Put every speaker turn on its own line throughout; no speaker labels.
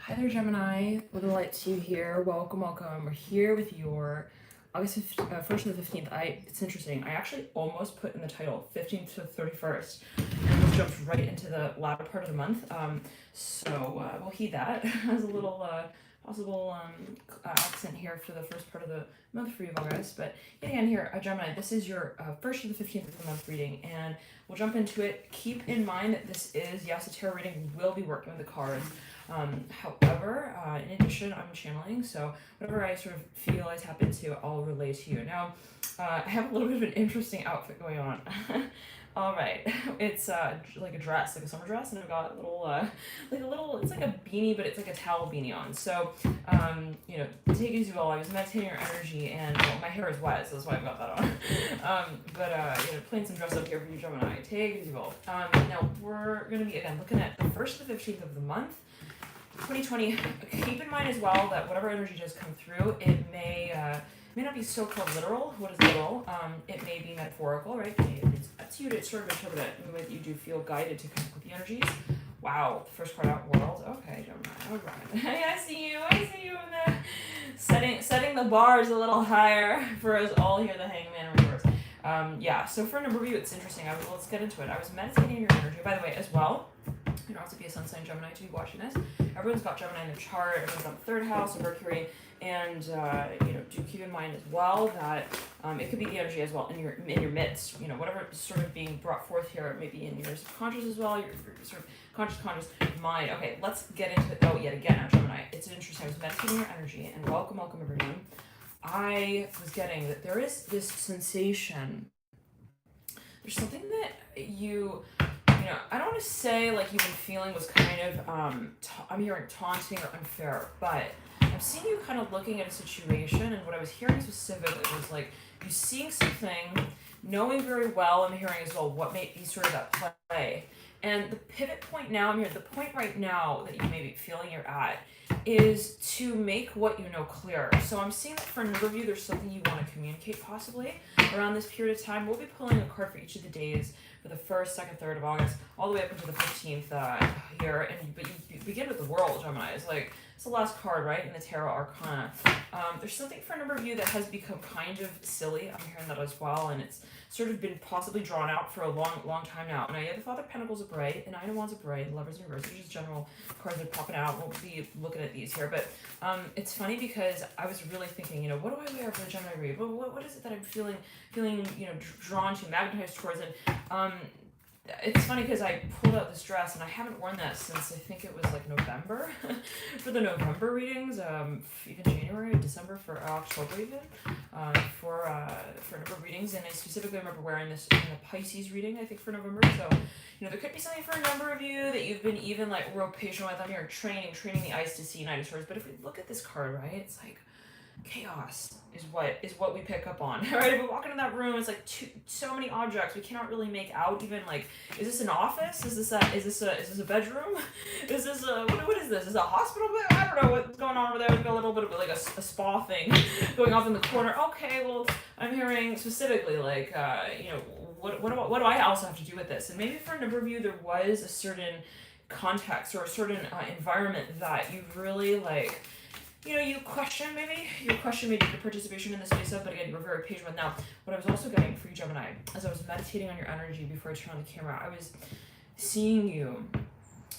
Hi there, Gemini. With the light to you here. Welcome. We're here with your August 1st to the 15th. It's interesting. I actually almost put in the title 15th to 31st, and almost jumped right into the latter part of the month. So we'll heed that as a little possible accent here for the first part of the month for you guys. But yet again, here, Gemini, this is your 1st to the 15th of the month reading, and we'll jump into it. Keep in mind that this is, yes, a tarot reading. We will be working with the cards. However, in addition, I'm channeling, so whatever I sort of feel I tap into, I'll relay to you. Now, I have a little bit of an interesting outfit going on. All right, it's like a dress, like a summer dress, and I've got it's like a beanie, but it's like a towel beanie on. So, take it as you will. I was meditating your energy, and my hair is wet, so that's why I've got that on. Playing some dress up here for you, Gemini. Take it as you will. Now we're gonna be again looking at the 1st to the 15th of the month. 2020, keep in mind as well that whatever energy does come through, it may not be so-called literal. What is literal? It may be metaphorical, right? It's up to you to sort of interpret it in the way that you do feel guided to connect with the energies. Wow, the first card out, world. Okay, Gemini. All right. I see you in there. Setting the bars a little higher for us all here, the Hangman reverse. So for a number of you, it's interesting. Let's get into it. I was meditating your energy, by the way, as well. You don't have to be a sun sign Gemini to be watching this. Everyone's got Gemini in their chart. Everyone's got the 3rd house of Mercury. And, do keep in mind as well that it could be the energy as well in your midst. Whatever is sort of being brought forth here, maybe in your subconscious as well, your sort of conscious mind. Okay, let's get into it though yet again now, Gemini. It's interesting. I was meditating your energy, and welcome everyone. I was getting that there is this sensation. There's something that I don't want to say like you've been feeling was kind of, I'm hearing taunting or unfair, but I'm seeing you kind of looking at a situation, and what I was hearing specifically was like you seeing something, knowing very well, I'm hearing as well what may be sort of at play. And the pivot point now, the point right now that you may be feeling you're at is to make what you know clear. So I'm seeing that for a number of you, there's something you want to communicate possibly around this period of time. We'll be pulling a card for each of the days for the 1st, 2nd, 3rd of August, all the way up until the 15th here. But you begin with the world, Gemini. It's the last card, right, in the Tarot Arcana. There's something for a number of you that has become kind of silly. I'm hearing that as well, and it's sort of been possibly drawn out for a long time now. Now you have the Father of Pentacles upright, the 9 of Wands upright, the Lovers in reverse. These are just general cards that are popping out. We'll be looking at these here, but it's funny because I was really thinking, what do I wear for the Gemini read? What is it that I'm feeling, drawn to, magnetized towards? And it's funny because I pulled out this dress, and I haven't worn that since I think it was like November for the November readings, even January, December for October even, for a number of readings. And I specifically remember wearing this in the Pisces reading, I think, for November. So, there could be something for a number of you that you've been even like real patient with. I'm here training the ice to see 9 of Swords. But if we look at this card, right, it's like chaos is what we pick up on, right? If we walk into that room, it's like so many objects. We cannot really make out even like, is this an office? Is this a bedroom? Is this what is this? Is this a hospital bed? I don't know what's going on over there. We've got a little bit of like a spa thing going off in the corner. Okay, well, I'm hearing specifically like, what do I also have to do with this? And maybe for a number of you, there was a certain context or a certain environment that you really like, you question maybe your participation in the space of, but again, you were very patient with. Now, what I was also getting for you, Gemini, as I was meditating on your energy before I turned on the camera, I was seeing you.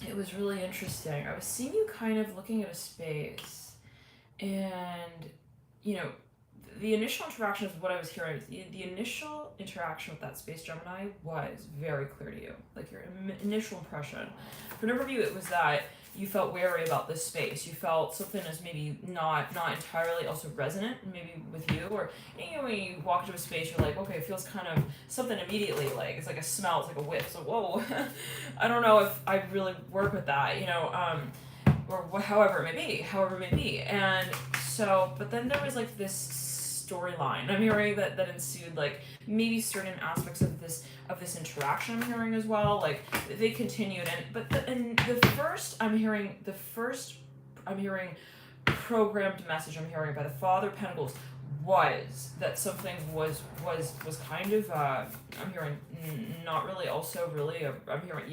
It was really interesting. I was seeing you kind of looking at a space, and, the initial interaction is what I was hearing. The initial interaction with that space, Gemini, was very clear to you. Like your initial impression. For a number of you, it was that you felt wary about this space. You felt something is maybe not entirely also resonant maybe with you, or when you walk into a space, you're like, okay, it feels kind of something immediately, like it's like a smell, it's like a whiff. So whoa, I don't know if I really work with that, or however it may be. And so, but then there was like this storyline I'm hearing that ensued, like maybe certain aspects of this interaction I'm hearing as well, like they continued, and the first I'm hearing programmed message I'm hearing by the Father of Pentacles was that something was kind of I'm hearing not really also really I'm hearing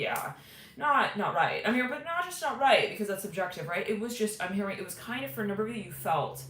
not right. I'm hearing, but not just not right, because that's subjective, right? It was just, I'm hearing, it was kind of, for a number of you felt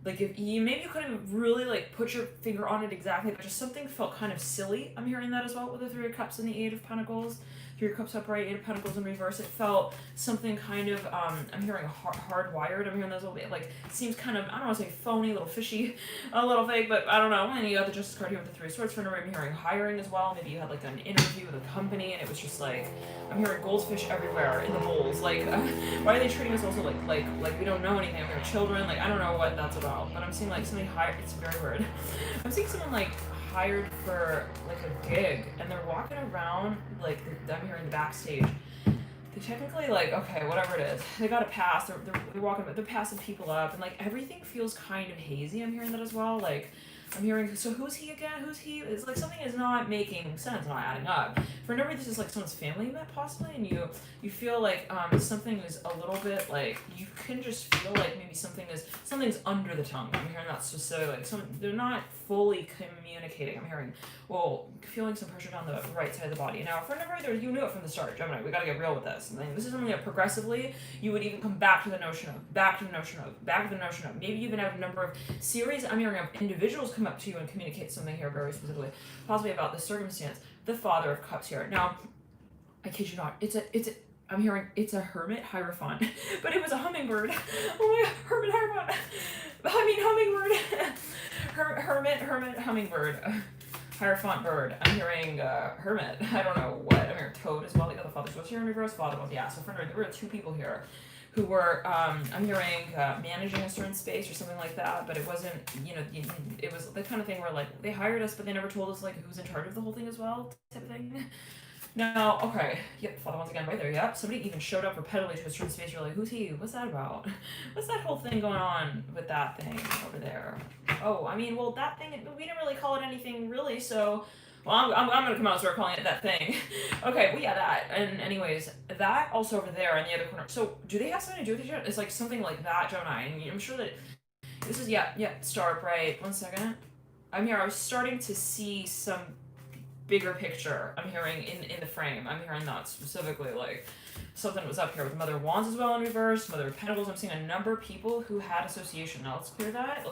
like, if you maybe you couldn't really like put your finger on it exactly, but just something felt kind of silly. I'm hearing that as well with the Three of Cups and the Eight of Pentacles. Three of Cups upright, Eight of Pentacles in reverse. It felt something kind of, I'm hearing hardwired. I'm hearing those little bit, like, seems kind of, I don't want to say phony, a little fishy, a little fake, but I don't know. And you got the Justice card here with the Three of Swords. For I'm hearing hiring as well. Maybe you had like an interview with a company and it was just like, I'm hearing goldfish everywhere in the bowls. Like, why are they treating us also like we don't know anything? I'm hearing children. Like, I don't know what that's about, but I'm seeing like something higher. It's very weird. I'm seeing someone like hired for like a gig and they're walking around like, I'm hearing the backstage. They technically like, okay, whatever it is, they got a pass. They're walking, they're passing people up, and like everything feels kind of hazy. I'm hearing that as well. Like, I'm hearing, so who's he again? Who's he? It's like something is not making sense, not adding up. For a number, this is like someone's family met possibly, and you feel like something is a little bit like, you can just feel like maybe something's under the tongue. I'm hearing that specifically, like they're not fully communicating. I'm hearing, well, feeling some pressure down the right side of the body. Now, for a number, you knew it from the start, Gemini. We got to get real with this. And this is something that progressively you would even come back to the notion of, back to the notion of. Maybe you even have a number of series. I'm hearing of individuals come up to you and communicate something here very specifically, possibly about this circumstance. The Father of Cups here. Now, I kid you not, I'm hearing it's a hermit hierophant, but it was a hummingbird. Oh my God, hermit hierophant. Hummingbird. Hermit hummingbird. Hierophant bird. I'm hearing hermit. I don't know what. I'm hearing toad as well. The other father was here in reverse. Father was, yeah. So for there were two people here who were, I'm hearing managing a certain space or something like that, but it wasn't, it was the kind of thing where like they hired us, but they never told us like who's in charge of the whole thing as well, type of thing. Now, okay, yep, Father once again right there, yep. Somebody even showed up repetitively to a certain space. You're like, who's he? What's that about? What's that whole thing going on with that thing over there? Oh, I mean, well, that thing, we didn't really call it anything really, so, well, I'm going to come out and start calling it that thing. Okay, well, yeah, that. And anyways, that also over there in the other corner. So, do they have something to do with each other? It's like something like that, Gemini. And I'm sure that this is, yeah, star upright. 1 second. I'm here. I was starting to see some bigger picture. I'm hearing in the frame. I'm hearing that specifically, like something was up here with Mother of Wands as well in reverse, Mother of Pentacles. I'm seeing a number of people who had association. Now let's clear that.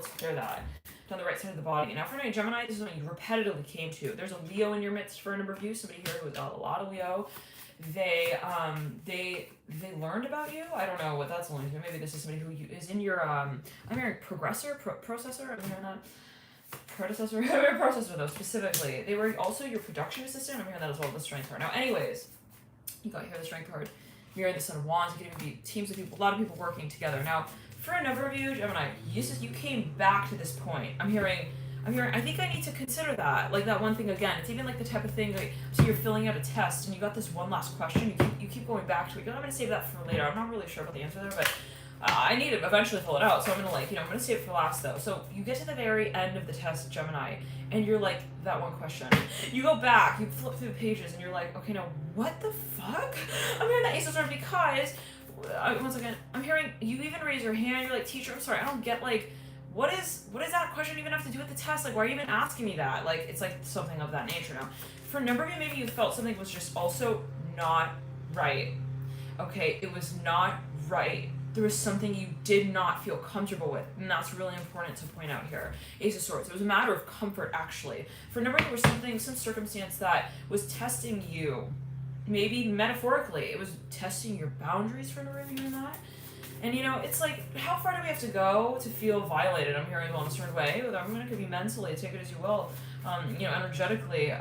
Down the right side of the body. Now for me, Gemini, this is something you repetitively came to. There's a Leo in your midst for a number of you. Somebody here who has got a lot of Leo. They learned about you. I don't know what that's alluding to. Maybe this is somebody who is in your I'm hearing processor. I'm hearing that. Processor though, specifically. They were also your production assistant. I'm hearing that as well, the strength card. Now, anyways, you got here the strength card. You're the Son of Wands. You can even be teams of people, a lot of people working together. Now, for a number of you, Gemini, you came back to this point. I'm hearing, I think I need to consider that. Like that one thing again. It's even like the type of thing, like, so you're filling out a test and you got this one last question. You keep going back to it. I'm going to save that for later. I'm not really sure about the answer there, but I need to eventually fill it out, so I'm gonna I'm gonna save it for last though. So you get to the very end of the test, Gemini, and you're like, that one question. You go back, you flip through the pages, and you're like, okay, now what the fuck? I'm hearing that Ace of Swords because, once again, I'm hearing you even raise your hand. You're like, teacher, I'm sorry, I don't get like, what is that question even have to do with the test? Like, why are you even asking me that? Like, it's like something of that nature now. For a number of you, maybe you felt something was just also not right. Okay, it was not right. There was something you did not feel comfortable with, and that's really important to point out here. Ace of Swords. It was a matter of comfort, actually. For a number, there was some circumstance that was testing you. Maybe metaphorically, it was testing your boundaries for a number of you in that. And it's like, how far do we have to go to feel violated? I'm hearing well in a certain way. It could be mentally, take it as you will. Energetically,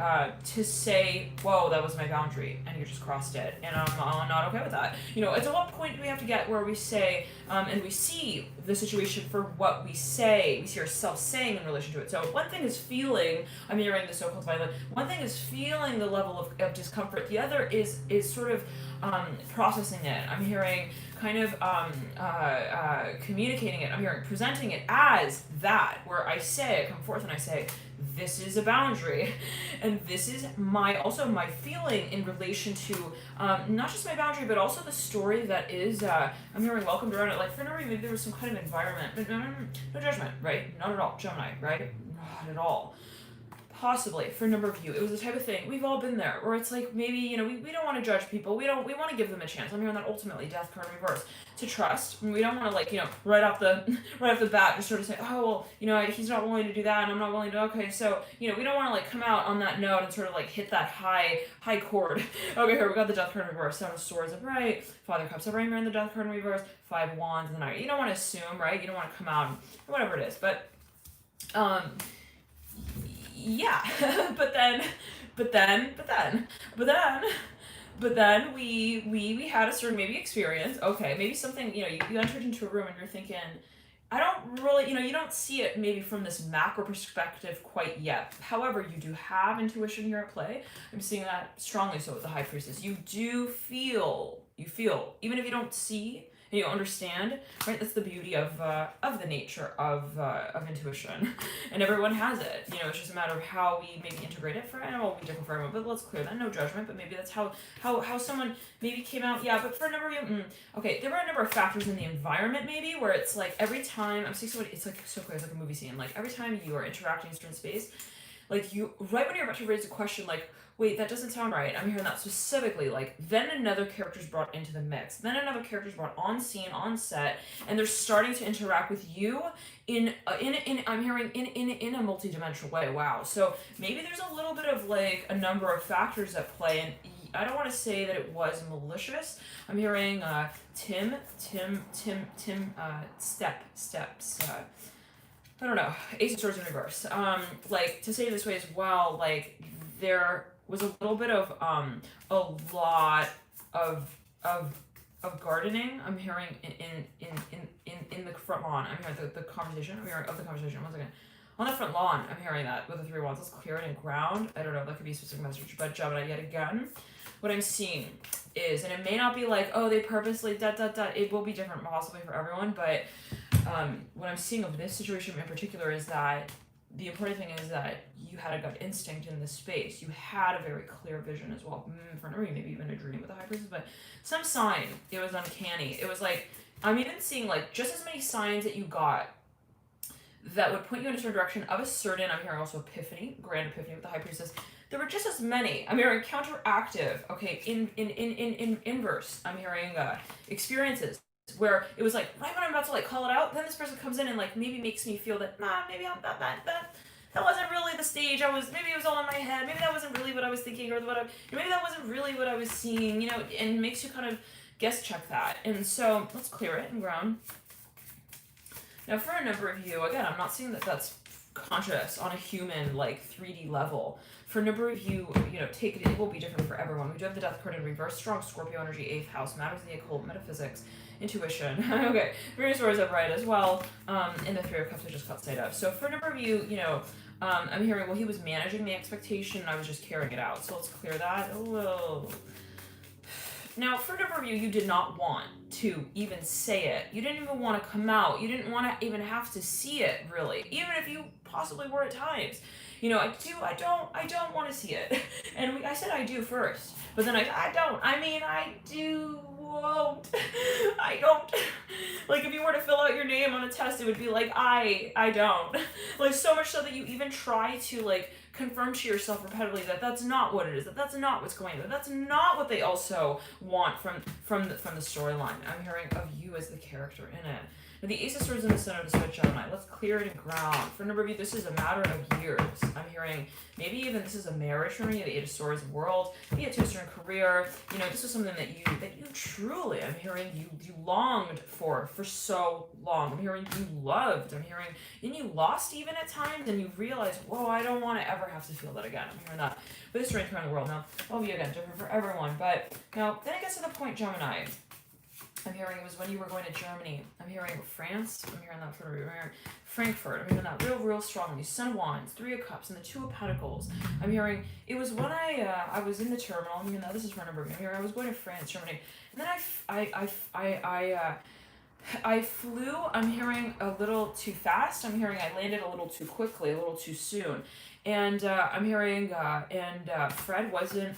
to say, whoa, that was my boundary, and you just crossed it, and I'm not okay with that. At what point do we have to get where we say, and we see the situation for what we say, we see ourselves saying in relation to it. So one thing is feeling, I'm hearing the so-called violent, one thing is feeling the level of discomfort, the other is sort of processing it. I'm hearing kind of communicating it. I'm hearing presenting it as that, where I come forth and I say, this is a boundary, and this is my feeling in relation to not just my boundary, but also the story that is, I'm hearing welcomed around it. Like for no reason, maybe there was some kind of environment, but no judgment, right? Not at all, Gemini, right? Not at all. possibly for a number of you, it was the type of thing, we've all been there, where it's like, maybe, you know, we don't want to judge people, we want to give them a chance. I'm hearing that ultimately, death card in reverse, to trust. We don't want to, like, you know, right off the bat just sort of say, oh, well, you know, he's not willing to do that, and I'm not willing to, okay, so, you know, we don't want to, like, come out on that note and sort of, like, hit that high chord. Okay, here, we got the death card in reverse, 7 of swords upright, Father cups upright, mirror in the death card in reverse, 5 of wands in the night. You don't want to assume, right? You don't want to come out, or whatever it is, but, yeah, but then we had a certain maybe experience. Okay, maybe something, you know, you entered into a room and you're thinking, I don't really, you know, you don't see it maybe from this macro perspective quite yet. However, you do have intuition here at play. I'm seeing that strongly so with the High Priestess. You do feel, even if you don't see, and you understand, right? That's the beauty of the nature of intuition, and everyone has it. You know, it's just a matter of how we maybe integrate it. I know it will be different for everyone, but let's clear that. No judgment, but maybe that's how someone maybe came out. Yeah, but for a number of you, okay, there were a number of factors in the environment maybe where it's like every time I'm seeing somebody, it's like so clear, it's like a movie scene. Like every time you are interacting in a certain space, like you right when you're about to raise a question, like, wait, that doesn't sound right. I'm hearing that specifically. Like, then another character's brought into the mix. Then another character's brought on scene, on set, and they're starting to interact with you in I'm hearing in a multi-dimensional way. Wow. So maybe there's a little bit of like a number of factors at play, and I don't want to say that it was malicious. I'm hearing steps. I don't know. Ace of Swords in reverse. Like to say it this way as well. Like there was a little bit of a lot of gardening. I'm hearing in the front lawn. I'm hearing the conversation. I'm hearing of the conversation. One second. On the front lawn, I'm hearing that with the 3 wands. Let's clear it and ground. I don't know. That could be a specific message, but Gemini yet again. What I'm seeing is, and it may not be like, oh, they purposely It will be different possibly for everyone, but what I'm seeing of this situation in particular is that the important thing is that you had a gut instinct in this space. You had a very clear vision as well. For no reason, maybe even a dream with the High Priestess, but some sign. It was uncanny. It was like, I'm even seeing like just as many signs that you got that would point you in a certain direction of a certain, I'm hearing also epiphany, grand epiphany with the High Priestess. There were just as many. I'm hearing counteractive, okay, in inverse. I'm hearing experiences where it was like right when I'm about to like call it out, then this person comes in and like maybe makes me feel that maybe I'm that wasn't really the stage I was. Maybe it was all in my head. Maybe that wasn't really what I was thinking, or maybe that wasn't really what I was seeing. You know, and makes you kind of guess check that. And so let's clear it and ground. Now, for a number of you, again, I'm not saying that that's conscious on a human like 3D level. For a number of you, you know, take it. It will be different for everyone. We do have the death card in reverse. Strong Scorpio energy, 8th house, matters of the occult, metaphysics, intuition. Okay, various words upright as well. In the 3 of cups I just caught sight of. So for a number of you, you know, I'm hearing, well, he was managing the expectation and I was just carrying it out. So let's clear that. Whoa. Now, for a number of you, you did not want to even say it. You didn't even want to come out. You didn't want to even have to see it, really. Even if you possibly were at times. You know, I don't want to see it. And I said I do first. But then I don't. I mean, I do won't. I don't. Like, if you were to fill out your name on a test, it would be like, I don't. Like, so much so that you even try to, like, confirm to yourself repetitively that that's not what it is, that that's not what's going on, that that's not what they also want from the storyline. I'm hearing of you as the character in it. Now, the Ace of Swords in the center of the switch, Gemini. Let's clear it and ground. For a number of you, this is a matter of years. I'm hearing maybe even this is a marriage for me, the Eight of Swords world, maybe a two-string career. You know, this is something that you truly, I'm hearing you longed for so long. I'm hearing you loved. I'm hearing, and you lost even at times, and you realize, whoa, I don't want to ever have to feel that again. I'm hearing that. But this range around the world now, will be again different for everyone. But now, then it gets to the point, Gemini. I'm hearing it was when you were going to Germany. I'm hearing France. I'm hearing that for Frankfurt. I'm hearing that real strongly. Son of Wands, 3 of Cups, and the 2 of Pentacles. I'm hearing it was when I was in the terminal. I mean, this is for a number of you. I'm hearing I was going to France, Germany, and then I flew. I'm hearing a little too fast. I'm hearing I landed a little too quickly, a little too soon. And I'm hearing, Fred wasn't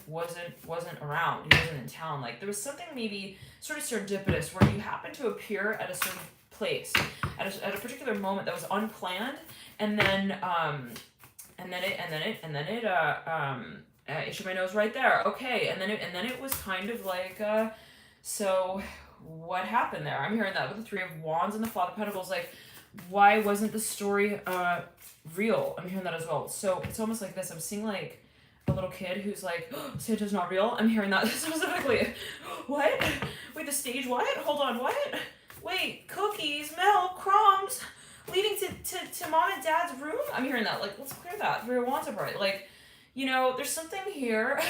around. He wasn't in town. Like, there was something maybe sort of serendipitous where you happened to appear at a certain place at a particular moment that was unplanned, and then issued my nose right there. Okay, and then it was kind of like, so what happened there? I'm hearing that with the Three of Wands and the Father of Pentacles. Like, why wasn't the story real? I'm hearing that as well. So it's almost like this. I'm seeing like a little kid who's like, oh, Santa's not real. I'm hearing that specifically. What? Wait, the stage what? Hold on, what? Wait, cookies, milk, crumbs, leading to mom and dad's room? I'm hearing that. Like, let's clear that. Three of Wands upright. Like, you know, there's something here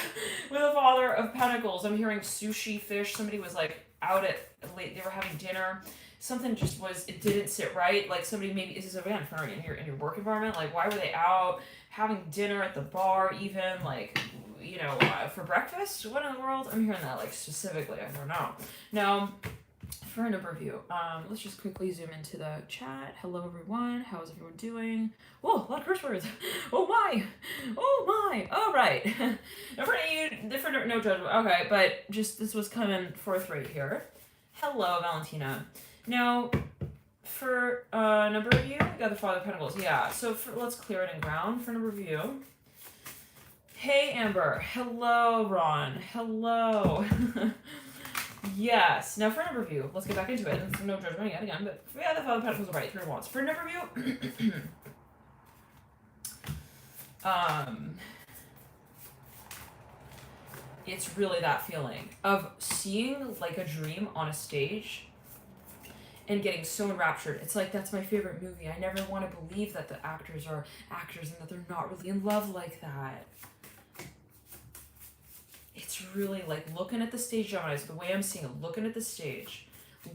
with the Father of Pentacles. I'm hearing sushi, fish. Somebody was like out at late. They were having dinner. Something just was, it didn't sit right. Like somebody maybe, is this again in your work environment? Like, why were they out having dinner at the bar even? Like, you know, for breakfast? What in the world? I'm hearing that like specifically. I don't know. Now, for a number of you, let's just quickly zoom into the chat. Hello everyone, how is everyone doing? Whoa, a lot of curse words. Oh my, all right. Different, no judgment. Okay, but just this was coming forthright here. Hello, Valentina. Now, for a number of you, we got the Father of Pentacles. Yeah, so let's clear it and ground for a number of you. Hey, Amber. Hello, Ron. Hello. Yes. Now for a number of you, let's get back into it. No judgment yet again, but yeah, the Father of Pentacles are right. Three of Wands. For a number of you, it's really that feeling of seeing like a dream on a stage and getting so enraptured. It's like, that's my favorite movie. I never want to believe that the actors are actors and that they're not really in love like that. It's really like looking at the stage, Gemini, the way I'm seeing it, looking at the stage,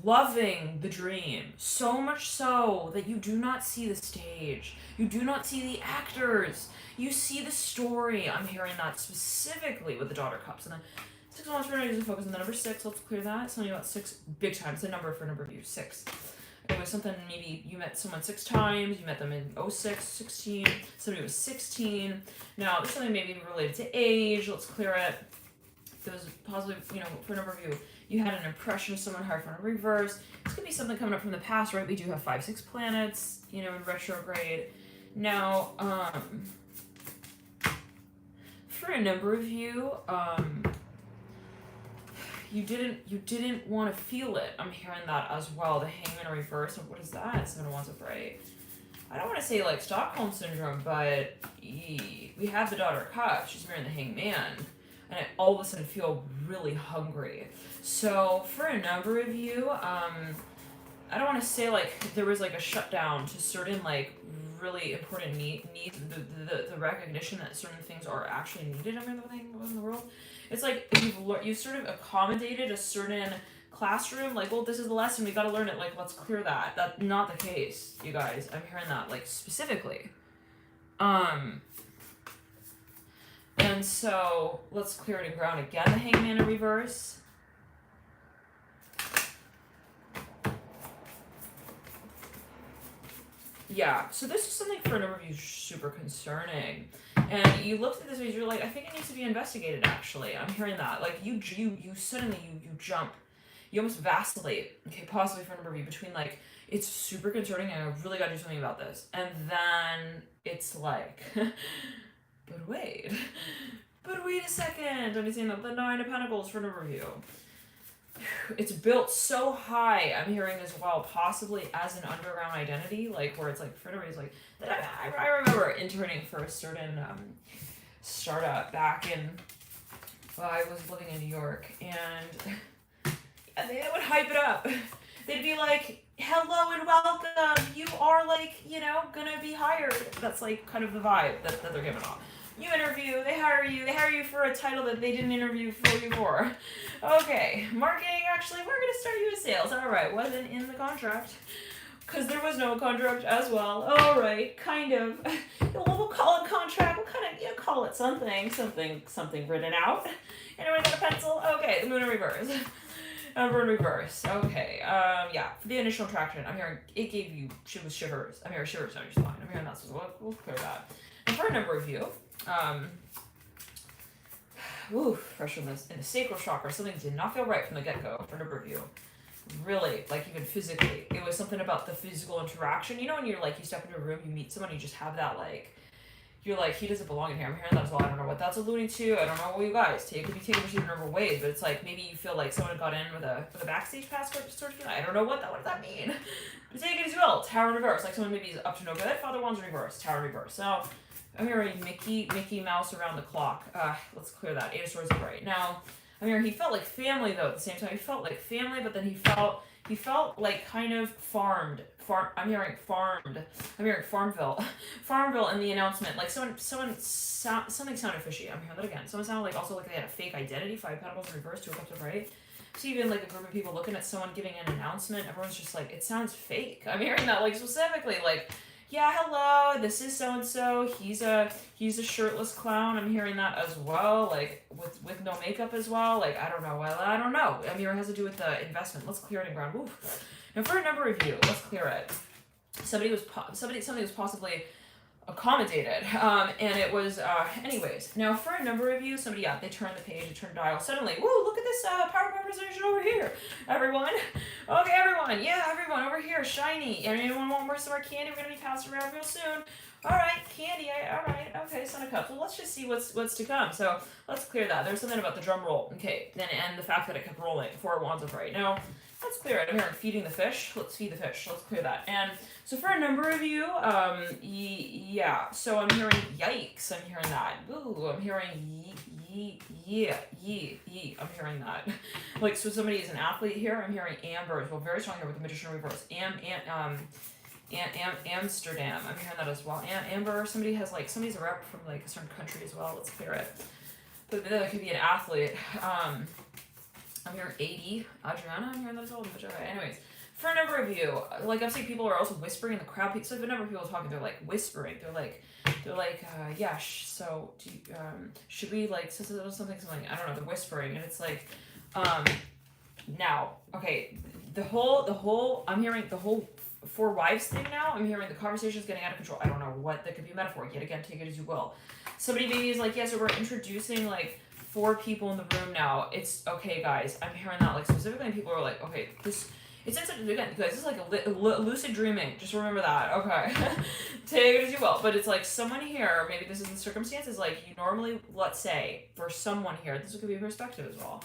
loving the dream, so much so that you do not see the stage. You do not see the actors. You see the story. I'm hearing that specifically with the Daughter of Cups. And then 6 of Wands for energy to focus on the number 6. Let's clear that. It's something about 6 big time. It's a number for a number of you. 6. It was something, maybe you met someone 6 times. You met them in 06, 16. Somebody was 16. Now, there's something maybe related to age. Let's clear it. There was possibly, you know, for a number of you, you had an impression of someone hard for a reverse. This could be something coming up from the past, right? We do have 5, 6 planets, you know, in retrograde. Now, for a number of you, you didn't want to feel it. I'm hearing that as well. The Hangman in reverse. What is that? 7 of Wands upright. I don't want to say like Stockholm syndrome, but we have the Daughter of Cups. She's marrying the Hangman. And I all of a sudden feel really hungry. So for a number of you, I don't want to say like there was like a shutdown to certain like really important needs, the recognition that certain things are actually needed in the world. It's like you've sort of accommodated a certain classroom, like, well, this is the lesson, we got to learn it, like, let's clear that. That's not the case, you guys. I'm hearing that like specifically. And so let's clear it and ground again. The Hangman in reverse. Yeah, so this is something for a number of you super concerning. And you looked at this and you're like, I think it needs to be investigated, actually. I'm hearing that. Like, you suddenly, you jump. You almost vacillate, okay, possibly for a number of you, between, like, it's super concerning and I really got to do something about this. And then it's like... But wait a second. I'm saying that the 9 of Pentacles for a number of you. It's built so high, I'm hearing as well, possibly as an underground identity, like where it's like, for a reason, like, I remember interning for a certain startup back in, I was living in New York, and they would hype it up. They'd be like, hello and welcome, you are like, you know, gonna be hired. That's like kind of the vibe that they're giving off. You interview, they hire you for a title that they didn't interview for you for. Okay, marketing, actually, we're gonna start you with sales. All right, wasn't in the contract, because there was no contract as well. All right, kind of. We'll call it contract, we'll kind of, call it something written out. Anyone got a pencil? Okay, the Moon in reverse. Emperor in reverse. Okay, yeah, for the initial attraction, I'm hearing it gave you, shivers. I'm hearing shivers down your spine. I'm hearing that, so we'll clear that. And for a number of you, pressure in the sacral chakra, something did not feel right from the get-go for a number of you. Really, like even physically. It was something about the physical interaction. You know when you're like, you step into a room, you meet someone, you just have that like, you're like, he doesn't belong in here. I'm hearing that as well. I don't know what that's alluding to. I don't know what you guys take. It could be taken in a number of ways, but it's like maybe you feel like someone got in with a backstage pass sort of thing. I don't know what does that mean. But take it as well. Tower in reverse. Like someone maybe is up to no good. Father Wands reverse. Tower in reverse. So I'm hearing Mickey Mouse around the clock. Let's clear that. Eight of Swords is right. Now, I'm hearing he felt like family though at the same time. He felt like family, but then he felt like kind of farmed. I'm hearing farmed. I'm hearing Farmville. Farmville in the announcement. Like something sounded fishy. I'm hearing that again. Someone sounded like also like they had a fake identity. 5 Pentacles in reverse, 2 of Cups right. So even like a group of people looking at someone giving an announcement, everyone's just like, it sounds fake. I'm hearing that like specifically like, yeah, hello, this is so and so. He's a shirtless clown. I'm hearing that as well, like with no makeup as well. Like I don't know. Well, I don't know. I'm hearing it has to do with the investment. Let's clear it in ground. Oof. Now for a number of you, let's clear it. Something was possibly accommodated, and it was anyways. Now for a number of you, somebody they turned the page, they turned dial. Suddenly, woo! Look at this power representation over here, everyone. Okay, everyone, yeah, everyone over here, shiny. Anyone want more candy? We're gonna be passing around real soon. All right, candy. All right, okay, Son of Cups. Well, let's just see what's to come. So let's clear that. There's something about the drum roll, okay, and the fact that it kept rolling. 4 of Wands right now. Let's clear it. I'm hearing feeding the fish. Let's feed the fish. Let's clear that. And so for a number of you, yeah. So I'm hearing yikes. I'm hearing that. Ooh, I'm hearing yeah. I'm hearing that. Like, so somebody is an athlete here. I'm hearing Amber as well. Very strong here with the Magician reverse. Amsterdam. I'm hearing that as well. Amber, somebody's a rep from like a certain country as well. Let's clear it. But that could be an athlete. I'm hearing 80. Adriana, I'm hearing that as well. Anyways, for a number of you, like I'm saying, people are also whispering in the crowd. So if a number of people are talking, they're like whispering. They're like, yeah. So do you, should we like something? I don't know. They're whispering, and it's like, now, okay, the whole. I'm hearing the whole 4 wives thing now. I'm hearing the conversation is getting out of control. I don't know what that could be a metaphor. Yet again, take it as you will. Somebody maybe is like, yeah, so we're introducing like 4 people in the room now. It's okay, guys. I'm hearing that like specifically, and people are like, okay, it's again, guys. This is like a lucid dreaming. Just remember that. Okay, take it as you will. But it's like someone here. Maybe this is the circumstances. Like you normally, let's say, for someone here, this could be a perspective as well.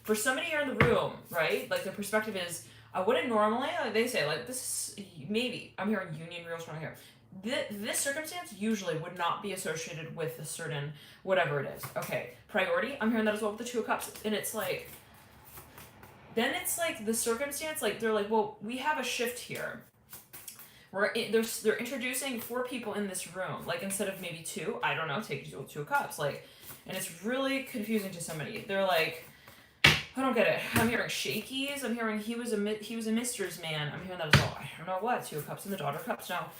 For somebody here in the room, right? Like their perspective is, I wouldn't normally. Like they say, like this. Maybe I'm hearing union real strong here. This circumstance usually would not be associated with a certain whatever it is. Okay, priority. I'm hearing that as well with the 2 of Cups, and it's like, then it's like the circumstance. Like they're like, well, we have a shift here. They're introducing 4 people in this room, like instead of maybe 2. I don't know. Take 2 of Cups, like, and it's really confusing to somebody. They're like, I don't get it. I'm hearing shakies. I'm hearing he was a mister's man. I'm hearing that as well. I don't know what. 2 of Cups and the Daughter of Cups now.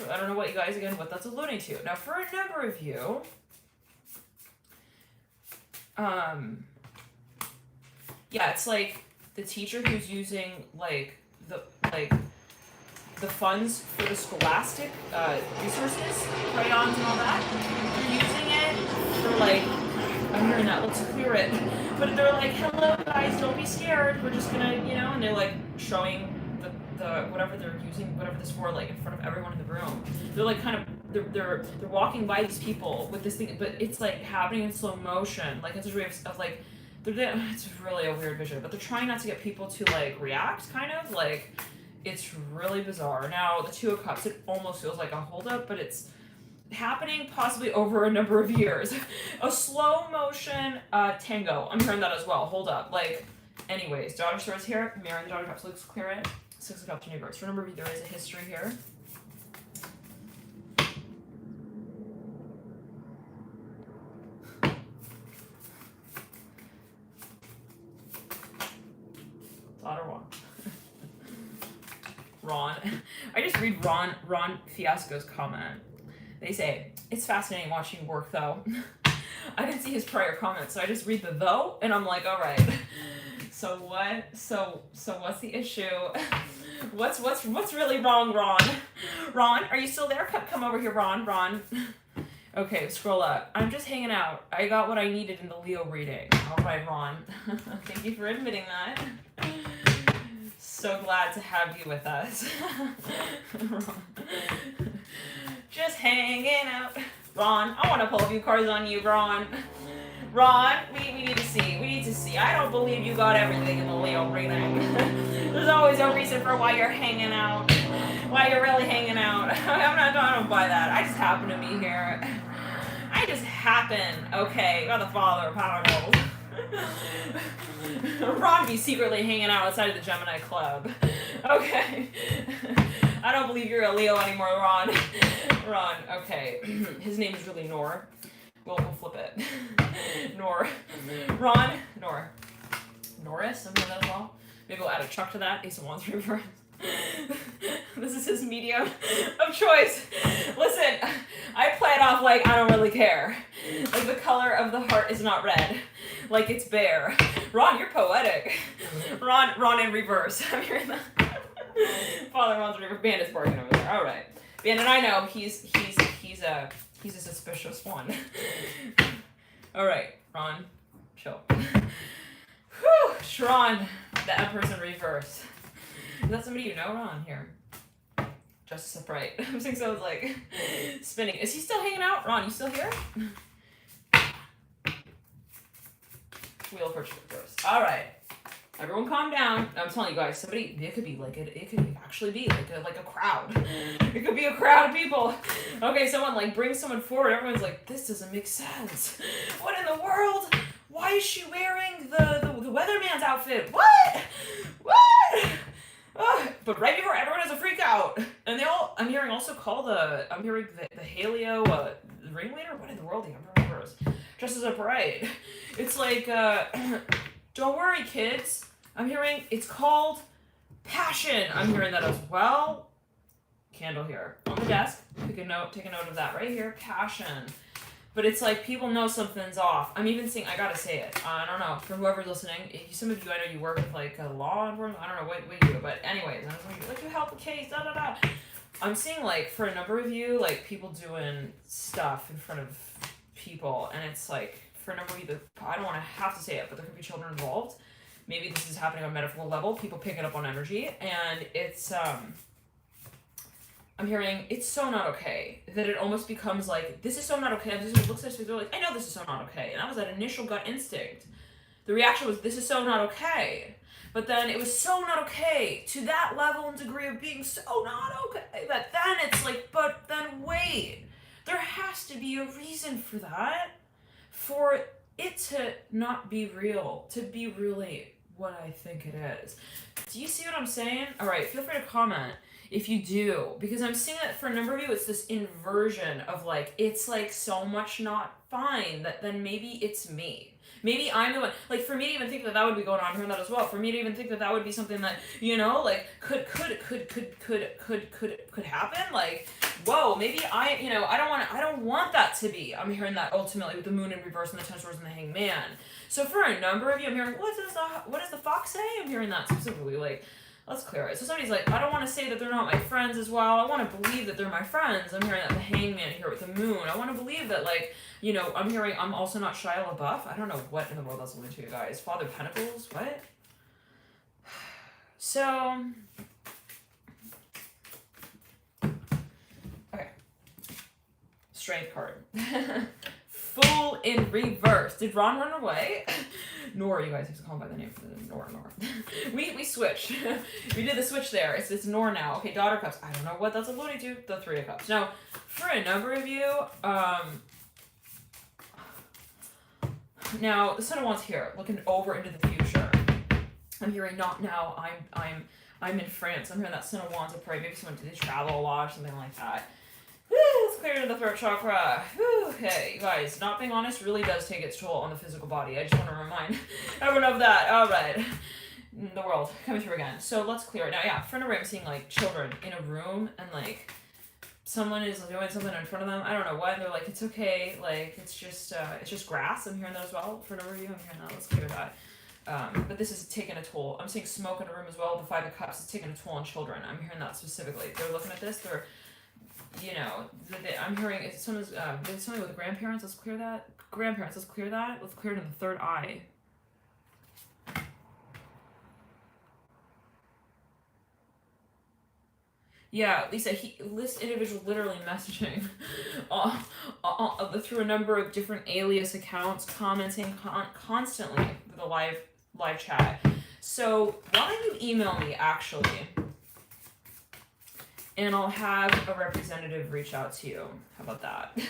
I don't know what you guys, again, what that's alluding to. Now, for a number of you, yeah, it's like the teacher who's using, like, the funds for the scholastic resources, crayons and all that. They're using it for, like, I'm hearing that, let's clear it. But they're like, hello, guys, don't be scared. We're just gonna, and they're, like, showing the whatever they're using, whatever this for, like in front of everyone in the room. They're like kind of they're walking by these people with this thing, but it's like happening in slow motion, like it's a way of like it's really a weird vision, but they're trying not to get people to like react, kind of like it's really bizarre. Now the 2 of Cups, it almost feels like a holdup, but it's happening possibly over a number of years. A slow motion tango. I'm hearing that as well. Hold up, like. Anyways, Daughter of Swords here, mirroring the Daughter of Cups. Let's clear it. 6 of Cups in reverse. Remember, there is a history here. Daughter 1. Ron. I just read Ron Fiasco's comment. They say, it's fascinating watching you work, though. I didn't see his prior comments, so I just read the though, and I'm like, all right. So what? So what's the issue? What's really wrong, Ron? Ron, are you still there? Come over here, Ron. Okay, scroll up. I'm just hanging out. I got what I needed in the Leo reading. All right, Ron. Thank you for admitting that. So glad to have you with us. Just hanging out. Ron, I want to pull a few cards on you, Ron. Ron, we need to see. We need to see. I don't believe you got everything in the Leo reading. There's always a reason for why you're hanging out. Why you're really hanging out. I don't buy that. I just happen to be here. I just happen. Okay, you're the father of Powerballs. Ron be secretly hanging out outside of the Gemini club. Okay. I don't believe you're a Leo anymore, Ron. Ron, okay. His name is really Nor. We'll flip it. Nor. Ron. Nor. Norris, I'm doing that as well. Maybe we'll add a Chuck to that. Ace of Wands reverse. This is his medium of choice. Listen, I play it off like I don't really care. Like the color of the heart is not red. Like it's bare. Ron, you're poetic. Ron in reverse. I'm hearing that. Father Ron's in reverse. Bandit's barking over there. All right. Bandit, I know he's a suspicious one. All right, Ron, chill. Whew, Sharon, the Empress in reverse. Is that somebody you know, Ron? Here. Justice Upright. I'm saying so. It's like spinning. Is he still hanging out? Ron, you still here? Wheel of Fortune reverse. All right. Everyone calm down. I'm telling you guys, it could be like it could actually be like a crowd. It could be a crowd of people. Okay, someone like brings someone forward. Everyone's like, this doesn't make sense. What in the world? Why is she wearing the weatherman's outfit? What? But right before everyone has a freak out, and they all, I'm hearing also call the Haleo ringleader. What in the world? The Emperor reverse. Just as upright. It's like don't worry, kids. I'm hearing it's called passion. I'm hearing that as well. Candle here on the desk. Take a note of that right here. Passion. But it's like people know something's off. I'm even seeing, I gotta say it. I don't know, for whoever's listening, some of you, I know you work with like law enforcement. I don't know what you do, but anyways, like you help a case, da da da. I'm seeing like for a number of you, like people doing stuff in front of people, and it's like for a number of you, I don't want to have to say it, but there could be children involved. Maybe this is happening on a metaphysical level. People picking up on energy, and it's I'm hearing it's so not okay that it almost becomes like, this is so not okay. And this looks at us, they're like, I know this is so not okay. And that was that initial gut instinct. The reaction was, this is so not okay. But then it was so not okay to that level and degree of being so not okay that then it's like, but then wait, there has to be a reason for that, for it to not be real, to be really what I think it is. Do you see what I'm saying? All right, feel free to comment if you do, because I'm seeing that for a number of you, it's this inversion of like, it's like so much not fine that then maybe it's me. Maybe I'm the one, like for me to even think that would be going on here and that as well. For me to even think that would be something that, you know, like could happen. Like, whoa, maybe I don't want that to be. I'm hearing that ultimately with the moon in reverse and the 10 swords and the hangman. So for a number of you, I'm hearing, what does the fox say? I'm hearing that specifically, like, let's clear it. So somebody's like, I don't want to say that they're not my friends as well. I want to believe that they're my friends. I'm hearing that the hangman here with the moon. I want to believe that, like, you know, I'm hearing I'm also not Shia LaBeouf. I don't know what in the world that's alluding to, you guys. Father of Pentacles? What? So, okay. Strength card. Fool in reverse. Did Ron run away? Nor, you guys have to call him by the name for the Nor. We switched. We did the switch there. It's Nor now. Okay, Daughter of Cups. I don't know what that's alluding to. The Three of Cups. Now, for a number of you, now the Son of Wands here, looking over into the future. I'm hearing not now. I'm in France. I'm hearing that Son of Wands will pray. Maybe someone did travel a lot or something like that. Woo, let's clear the throat chakra. Woo, okay, you guys, not being honest really does take its toll on the physical body. I just want to remind everyone of that. All right. The world coming through again. So let's clear it. Now, yeah, front of I'm seeing like children in a room and like someone is doing something in front of them. I don't know what. And they're like, it's okay. Like, it's just grass. I'm hearing that as well. For number of you, I'm hearing that. Let's clear that. But this is taking a toll. I'm seeing smoke in a room as well. The Five of Cups is taking a toll on children. I'm hearing that specifically. They're looking at this. They're, you know, I'm hearing it's someone's something with grandparents. Let's clear that. Grandparents. Let's clear that. Let's clear it in the third eye. Yeah, Lisa, this individual literally messaging through a number of different alias accounts, commenting constantly with the live chat. So why don't you email me, actually, and I'll have a representative reach out to you. How about that? Okay,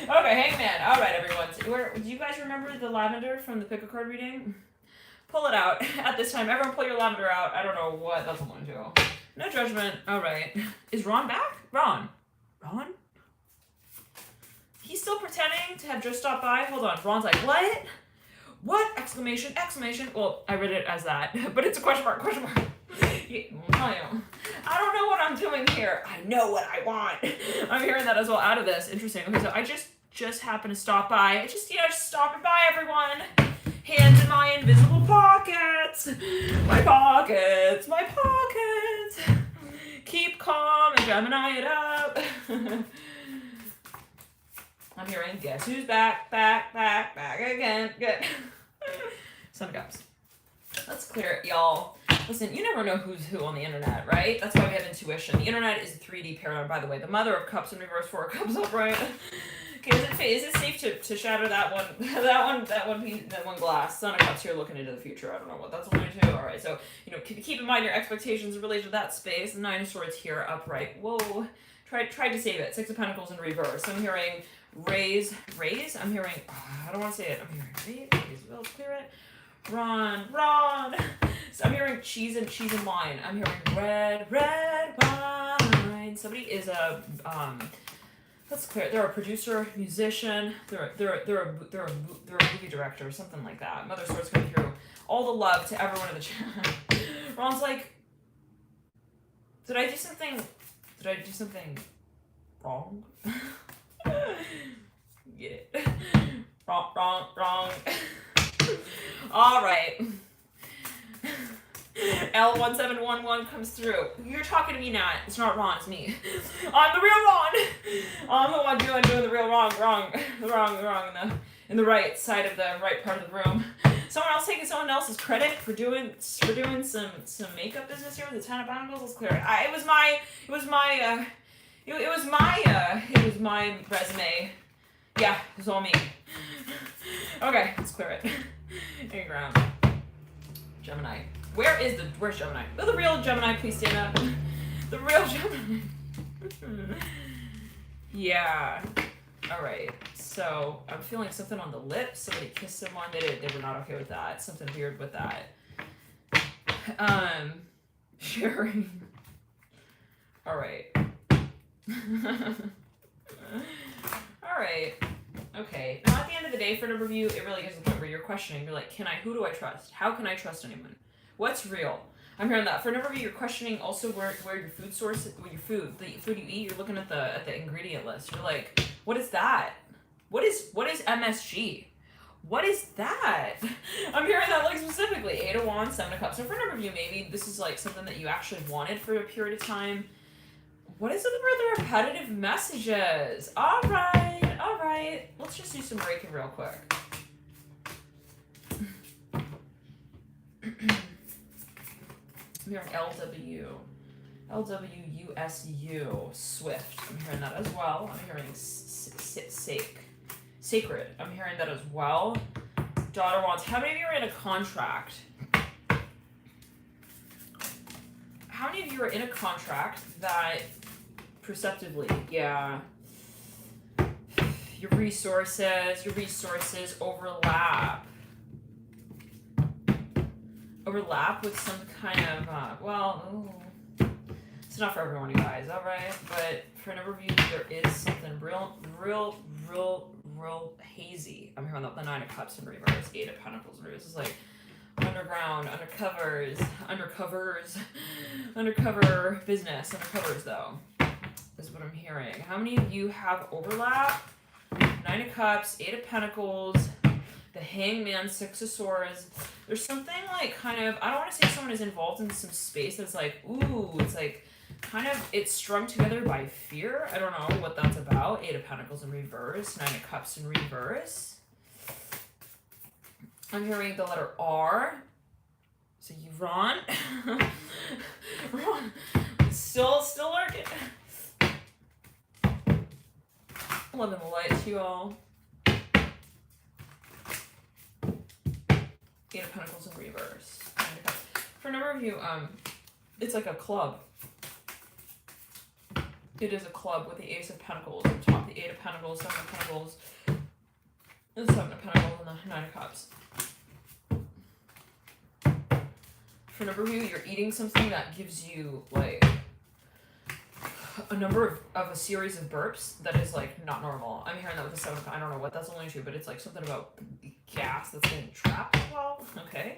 Hangman. All right, everyone. Do you guys remember the lavender from the pick a card reading? Pull it out at this time. Everyone pull your lavender out. I don't know what that's going to do. No judgment. All right. Is Ron back? Ron? He's still pretending to have just stopped by? Hold on. Ron's like, what? What? Exclamation, exclamation. Well, I read it as that, but it's a question mark, question mark. I don't know what I'm doing here. I know what I want. I'm hearing that as well out of this. Interesting. Okay, so I just happened to stop by. Just stopping by, everyone. Hands in my invisible pockets. My pockets. Keep calm and Gemini it up. I'm hearing, guess who's back again. Good. Sun Cups. Let's clear it, y'all. Listen, you never know who's who on the internet, right? That's why we have intuition. The internet is a 3D paradigm, by the way. The Mother of Cups in reverse, 4 cups upright. Okay, is it safe to shatter that one glass? Son of Cups here looking into the future. I don't know what that's going to do. All right, so keep in mind your expectations related to that space. The 9 of Swords here upright. Whoa, tried to save it. 6 of Pentacles in reverse. I'm hearing raise. I'm hearing. I don't want to say it. I'm hearing raise. Well, clear it. Ron. So I'm hearing cheese and wine. I'm hearing red wine. Somebody is a Let's clear it. They're a producer, musician. They're a movie director or something like that. Mother Swords coming through. All the love to everyone in the chat. Ron's like, did I do something wrong? Get it? Wrong. All right. L1711 comes through. You're talking to me now. It's not Ron, it's me. I'm the real Ron. I'm the one doing the real wrong in the right side of the right part of the room. Someone else taking someone else's credit for doing some makeup business here with the 10 of Pentacles. Let's clear it. It was my resume. Yeah, it was all me. Okay, let's clear it. Hang ground. Gemini. Where's Gemini? Will the real Gemini please stand up? The real Gemini. Yeah. Alright. So I'm feeling something on the lips. Somebody kissed someone. They were not okay with that. Something weird with that. Sharing. Alright. Alright. Okay. Now at the end of the day, for a number of you, it really gets to the point where you're questioning. You're like, who do I trust? How can I trust anyone? What's real? I'm hearing that. For a number of you, you're questioning also where your food source, the food you eat. You're looking at the ingredient list. You're like, what is that? What is MSG? What is that? I'm hearing that like specifically. 8 of Wands, 7 of Cups. So for a number of you, maybe this is like something that you actually wanted for a period of time. What is it about the repetitive messages? All right. Let's just do some breaking real quick. I'm hearing LWUSU, Swift. I'm hearing that as well. I'm hearing Sacred. I'm hearing that as well. Daughter Wands. How many of you are in a contract? How many of you are in a contract that perceptively, yeah, your resources overlap with some kind of, it's not for everyone, you guys, all right? But for a number of you, there is something real hazy. I'm hearing the 9 of Cups in reverse, 8 of Pentacles in reverse. It's like underground, undercover business, undercovers though, is what I'm hearing. How many of you have overlap? 9 of Cups, 8 of Pentacles, the Hangman, 6 of Swords. There's something like kind of, I don't want to say someone is involved in some space that's like, ooh, it's like kind of, it's strung together by fear. I don't know what that's about. 8 of Pentacles in reverse, 9 of Cups in reverse. I'm hearing the letter R. So you, Ron. Ron, still lurking. Love and light to you all. Eight of Pentacles in reverse. For a number of you, it's like a club. It is a club with the Ace of Pentacles on top, the Eight of Pentacles, Seven of Pentacles, the Seven of Pentacles, and the Nine of Cups. For a number of you, you're eating something that gives you like a number of a series of burps that is like not normal. I'm hearing that with the Seven of, I don't know what that's only to, but it's like something about gas that's getting trapped. Well, okay.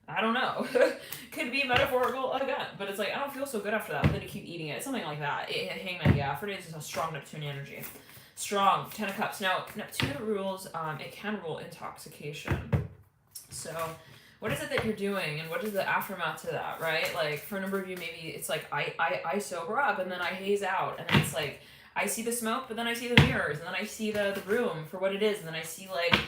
I don't know. Could be metaphorical again, but it's like I don't feel so good after that. But then you keep eating it. It's something like that. Hangman, yeah. For days is a strong Neptune energy. Strong. 10 of Cups. Now Neptune rules. It can rule intoxication. So, what is it that you're doing, and what is the aftermath to that, right? Like for a number of you, maybe it's like I sober up and then I haze out, and then it's like I see the smoke, but then I see the mirrors, and then I see the room for what it is, and then I see like.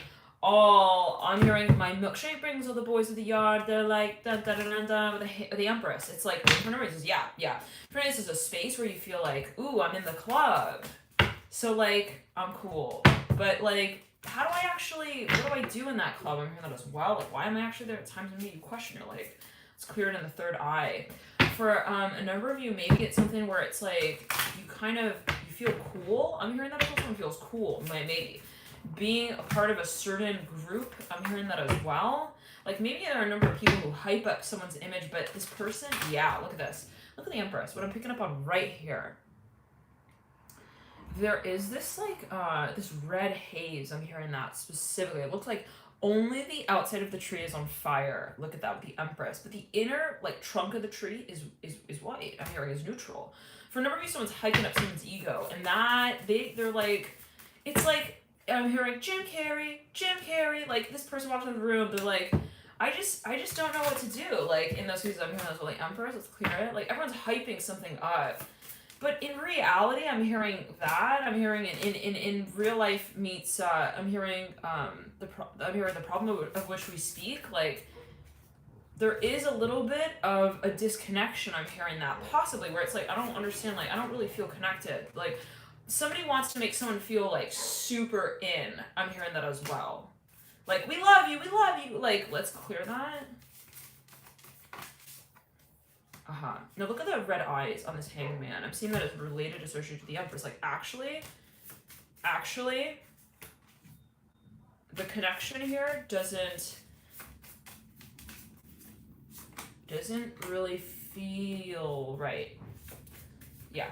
I'm hearing my milkshake brings all the boys of the yard. They're like da da da da da with the Empress. It's like for no reason, yeah. For this is a space where you feel like, ooh, I'm in the club, so like I'm cool. But like, how do I actually? What do I do in that club? I'm hearing that as well. Like, why am I actually there? At times when you question, you're like, it's cleared in the third eye. For a number of you, maybe it's something where it's like you feel cool. I'm hearing that if someone feels cool, maybe. Being a part of a certain group, I'm hearing that as well. Like maybe there are a number of people who hype up someone's image, but this person, yeah, look at this. Look at the Empress. What I'm picking up on right here. There is this like, this red haze. I'm hearing that specifically. It looks like only the outside of the tree is on fire. Look at that with the Empress. But the inner like trunk of the tree is white. I'm hearing is neutral. For a number of you, someone's hiking up someone's ego. And that, they're like, it's like, I'm hearing Jim Carrey, like this person walks in the room, they're like, I just don't know what to do. Like in those cases, I'm hearing those like Empress, let's clear it. Like everyone's hyping something up. But in reality, I'm hearing that. I'm hearing in real life meets, I'm hearing the problem of which we speak. Like there is a little bit of a disconnection. I'm hearing that possibly where it's like, I don't understand, like I don't really feel connected. Like somebody wants to make someone feel like super in. I'm hearing that as well. Like, we love you. Like, let's clear that. Now look at the red eyes on this hangman. I'm seeing that it's related, associated to the Empress. Like, actually, the connection here doesn't really feel right. Yeah.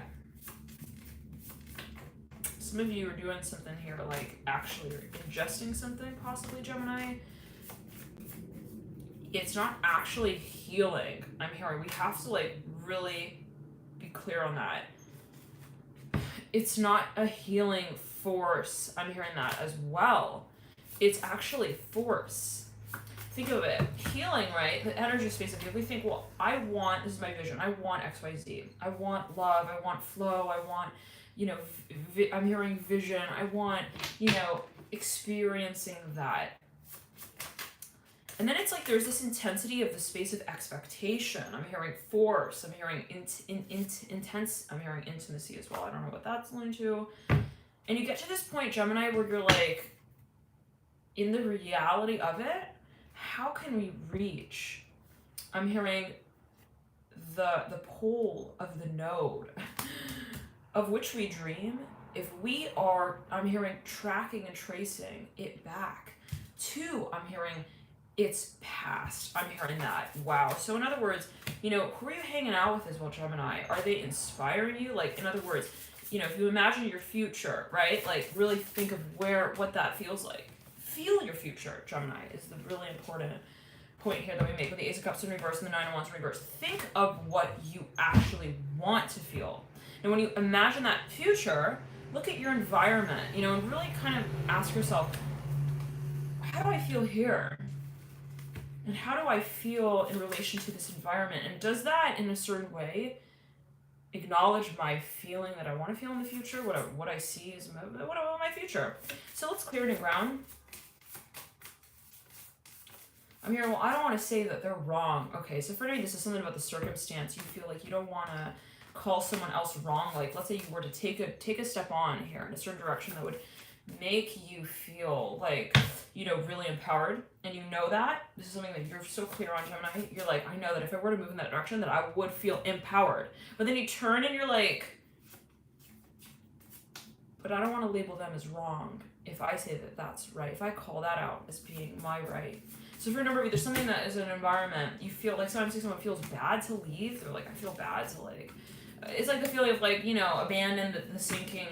Some of you are doing something here, like actually ingesting something, possibly Gemini. It's not actually healing. I'm hearing we have to like really be clear on that. It's not a healing force. I'm hearing that as well. It's actually force. Think of it. Healing, right? The energy space of if we think, well, this is my vision. I want XYZ. I want love. I want flow. I want, I'm hearing vision. I want, experiencing that. And then it's like there's this intensity of the space of expectation. I'm hearing force. I'm hearing intense. I'm hearing intimacy as well. I don't know what that's linked to. And you get to this point, Gemini, where you're like, in the reality of it, how can we reach? I'm hearing the pole of the node of which we dream. If we are, I'm hearing tracking and tracing it back to, I'm hearing it's past. I'm hearing that. Wow. So in other words, who are you hanging out with as well, Gemini? Are they inspiring you? Like, in other words, if you imagine your future, right? Like, really think of what that feels like. Feel your future, Gemini, is the really important point here that we make with the Ace of Cups in reverse and the Nine of Wands in reverse. Think of what you actually want to feel. And when you imagine that future, look at your environment, and really kind of ask yourself, how do I feel here? And how do I feel in relation to this environment? And does that, in a certain way, acknowledge my feeling that I want to feel in the future? What I see is what I want my future. So let's clear it in ground. I'm here, well, I don't want to say that they're wrong. Okay, so for me, this is something about the circumstance. You feel like you don't want to call someone else wrong, like let's say you were to take a step on here in a certain direction that would make you feel like, you know, really empowered, and you know that this is something that you're so clear on, Gemini, you're like, I know that if I were to move in that direction that I would feel empowered. But then you turn and you're like, but I don't want to label them as wrong if I say that that's right, if I call that out as being my right. So for a number of you, there's something that is an environment you feel like, sometimes someone feels bad to leave. They're like, I feel bad to like, it's like the feeling of like, you know, abandon the sinking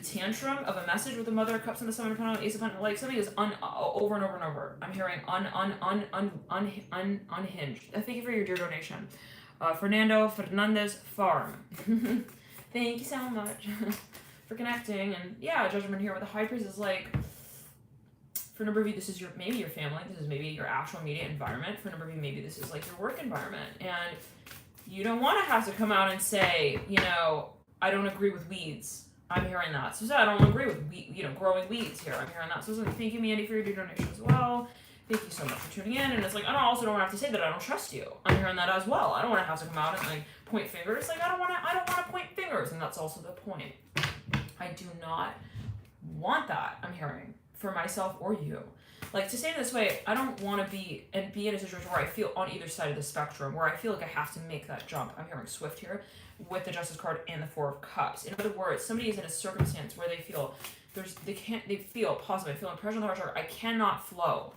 tantrum of a message with the Mother of Cups and the Seven of Pentacles, Ace of Pentacles, like something is over and over and over. I'm hearing unhinged. Thank you for your dear donation. Fernando Fernandez Farm. Thank you so much for connecting. And yeah, Judgment here with the High Priest is like, for a number of you, this is maybe your family. This is maybe your actual immediate environment. For a number of you, maybe this is like your work environment. And you don't want to have to come out and say, you know, I don't agree with weeds. I'm hearing that. So I don't agree with growing weeds here. I'm hearing that. So thank you, Mandy, for your donation as well. Thank you so much for tuning in. And it's like, I also don't have to say that I don't trust you. I'm hearing that as well. I don't want to have to come out and like point fingers. Like I don't want to point fingers. And that's also the point. I do not want that. I'm hearing for myself or you. Like to say it this way, I don't want to be in a situation where I feel on either side of the spectrum, where I feel like I have to make that jump. I'm hearing Swift here with the Justice card and the Four of Cups. In other words, somebody is in a circumstance where they feel they feel positive, I feel pressure on the heart chakra. I cannot flow.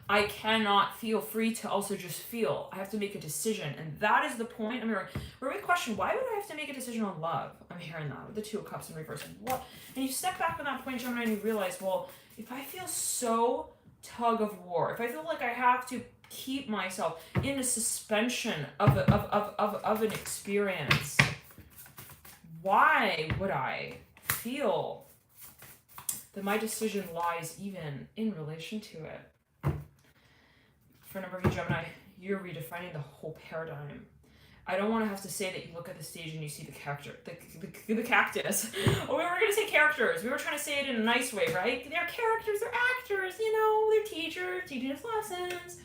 I cannot feel free to also just feel. I have to make a decision. And that is the point. I'm hearing, where we question, why would I have to make a decision on love? I'm hearing that with the Two of Cups in reverse. What? And you step back on that point, Gemini, and you realize, well, if I feel so tug of war, if I feel like I have to keep myself in a suspension of an experience, why would I feel that my decision lies even in relation to it? For a number of you, Gemini, you're redefining the whole paradigm. I don't want to have to say that you look at the stage and you see the character, the cactus. Oh, we were going to say characters. We were trying to say it in a nice way, right? They're characters, they're actors, you know, they're teachers, teaching us lessons.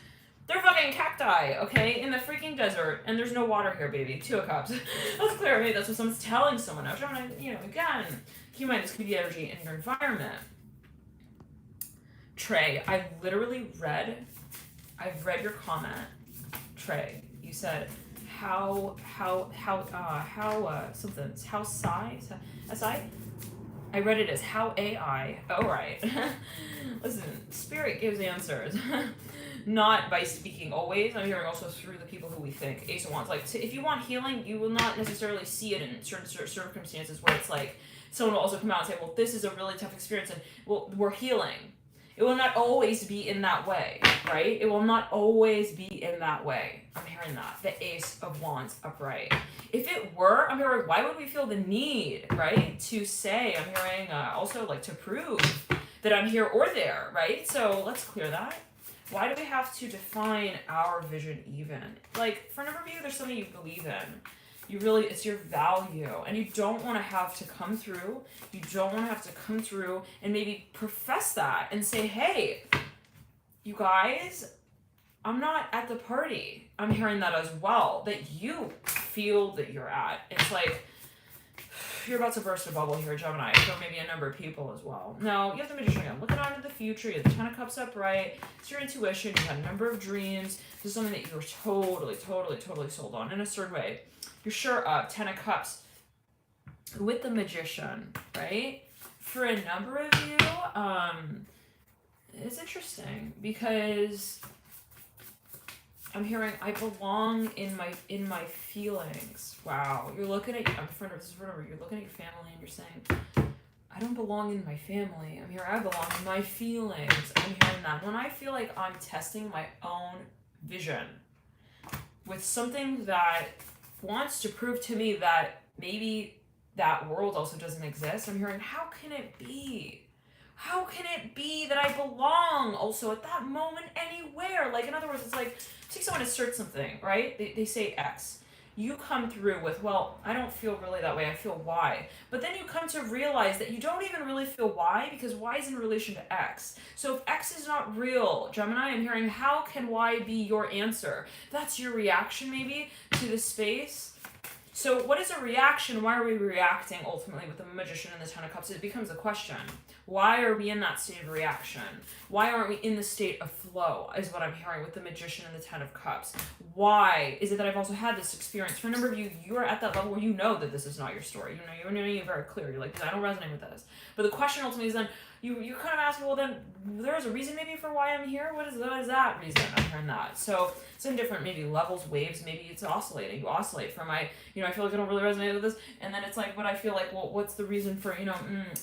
They're fucking cacti, okay, in the freaking desert, and there's no water here, baby. Two of Cups. That's clear, right? That's what someone's telling someone. Now, Gemini, you know, again, keep in mind, this could be the energy in your environment. Trey, I've read your comment. Trey, you said, I read it as how AI. Oh, right. Listen, Spirit gives answers. Not by speaking always. I'm hearing also through the people who we think. Ace of Wands. Like, if you want healing, you will not necessarily see it in certain circumstances where it's like, someone will also come out and say, well, this is a really tough experience, and well, we're healing. It will not always be in that way, right? It will not always be in that way. I'm hearing that. The Ace of Wands upright. If it were, I'm hearing, why would we feel the need, right? To say, I'm hearing also like to prove that I'm here or there, right? So let's clear that. Why do we have to define our vision even? Like, for a number of you, there's something you believe in. It's your value, and you don't want to have to come through. You don't want to have to come through and maybe profess that and say, hey, you guys, I'm not at the party. I'm hearing that as well, that you feel that you're at. It's like, you're about to burst a bubble here, Gemini, for maybe a number of people as well. No, you have the Magician again. Looking out into the future, you have the Ten of Cups upright. It's your intuition. You had a number of dreams. This is something that you're totally sold on in a certain way. You're sure of. Ten of Cups with the Magician, right? For a number of you, it's interesting because I'm hearing I belong in my feelings. Wow, you're looking at you're looking at your family and you're saying, I don't belong in my family. I'm here. I belong in my feelings. I'm hearing that when I feel like I'm testing my own vision with something that wants to prove to me that maybe that world also doesn't exist. I'm hearing, how can it be? How can it be that I belong also at that moment anywhere? Like, in other words, it's like, take someone to search something, right? They say X. you come through with, well, I don't feel really that way, I feel Y. But then you come to realize that you don't even really feel Y, because Y is in relation to X. So if X is not real, Gemini, I'm hearing, how can Y be your answer? That's your reaction maybe to the space. So what is a reaction? Why are we reacting ultimately with the Magician and the Ten of Cups? It becomes a question. Why are we in that state of reaction? Why aren't we in the state of flow, is what I'm hearing with the Magician and the Ten of Cups. Why is it that I've also had this experience? For a number of you, you are at that level where you know that this is not your story. You know you're very clear. You're like, I don't resonate with this. But the question ultimately is then, you're kind of asking, well then, there's a reason maybe for why I'm here? What is that reason? I'm hearing that. So it's in different maybe levels, waves, maybe it's oscillating. You oscillate from I feel like I don't really resonate with this, and then it's like, but I feel like, well, what's the reason for,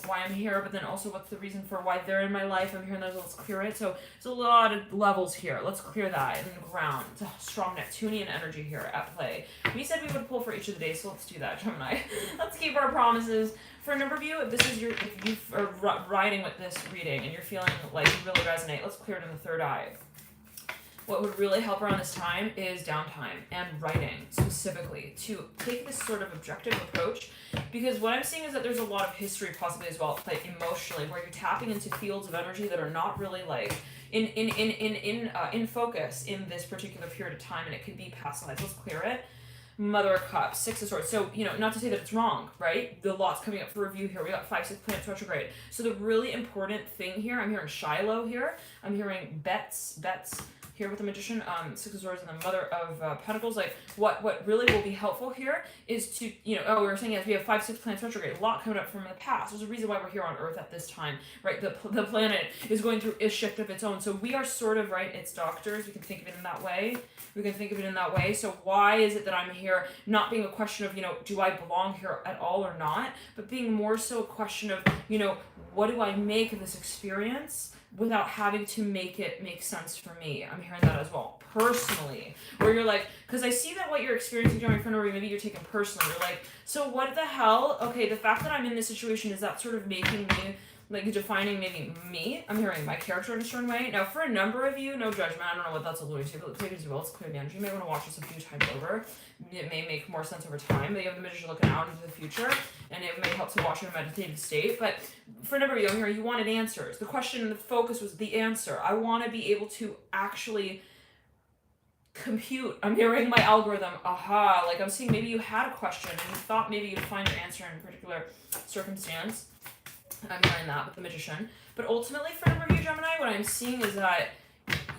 why I'm here, but then also what's the reason for why they're in my life? I'm hearing those, let's clear it. So there's a lot of levels here. Let's clear that in the ground. It's a strong Neptunian energy here at play. We said we would pull for each of the days, so let's do that, Gemini. Let's keep our promises. For a number of you, if you are riding with this reading and you're feeling like you really resonate, let's clear it in the third eye. What would really help around this time is downtime and writing specifically, to take this sort of objective approach, because what I'm seeing is that there's a lot of history possibly as well, like emotionally, where you're tapping into fields of energy that are not really like in focus in this particular period of time, and it could be past lives. Let's clear it. Mother of Cups, Six of Swords. So, not to say that it's wrong, right? The lot's coming up for review here. We got 5, 6 planets retrograde. So the really important thing here, I'm hearing Shiloh here. I'm hearing bets here with the Magician, Six of Swords and the Mother of Pentacles. Like, what really will be helpful here is to, we were saying, yes, we have 5, 6 planets retrograde, a lot coming up from the past. There's a reason why we're here on Earth at this time, right? The planet is going through a shift of its own. So we are sort of, right, it's doctors. We can think of it in that way. So why is it that I'm here? Not being a question of, do I belong here at all or not? But being more so a question of, what do I make of this experience without having to make it make sense for me? I'm hearing that as well, personally. Where you're like, because I see that what you're experiencing during front of me, maybe you're taking personally. You're like, so what the hell? Okay, the fact that I'm in this situation, is that sort of making me, like, defining maybe me? I'm hearing my character in a certain way. Now, for a number of you, no judgment, I don't know what that's alluding to, but take it as well. It's clear the energy. You may want to watch this a few times over. It may make more sense over time, but you have the Magician looking out into the future, and it may help to watch in a meditative state. But for a number of you, I'm hearing you wanted answers. The question, the focus was the answer. I want to be able to actually compute. I'm hearing my algorithm. Aha, like I'm seeing maybe you had a question and you thought maybe you'd find your answer in a particular circumstance. I'm hearing that with the Magician. But ultimately, for a number of you, Gemini, what I'm seeing is that,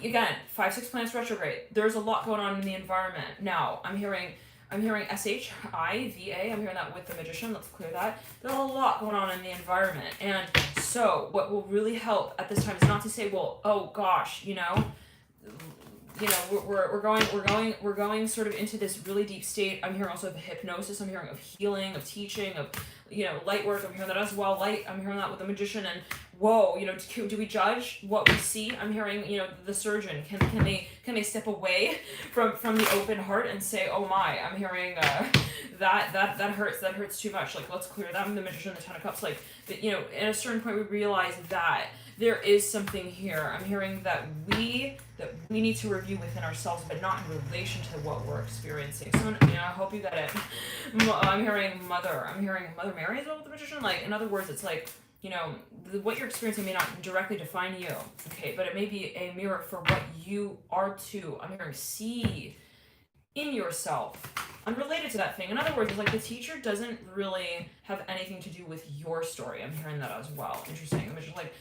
again, 5, 6 planets retrograde. There's a lot going on in the environment. Now, I'm hearing SHIVA. I'm hearing that with the Magician. Let's clear that. There's a lot going on in the environment. And so what will really help at this time is not to say, well, oh gosh, we're going sort of into this really deep state. I'm hearing also of hypnosis. I'm hearing of healing, of teaching, of light work. I'm hearing that as well. Light. I'm hearing that with the Magician. And whoa, do we judge what we see? I'm hearing the surgeon. Can they step away from the open heart and say, oh my? I'm hearing that hurts. That hurts too much. Like, let's clear that. The Magician, the Ten of Cups. Like, at a certain point we realize that there is something here. I'm hearing that we need to review within ourselves, but not in relation to what we're experiencing. So, I hope you get it. I'm hearing Mother. I'm hearing Mother Mary as well with the Magician. Like, in other words, it's like, what you're experiencing may not directly define you, okay? But it may be a mirror for what you are too. I'm hearing see in yourself, unrelated to that thing. In other words, it's like the teacher doesn't really have anything to do with your story. I'm hearing that as well. Interesting. I'm just like,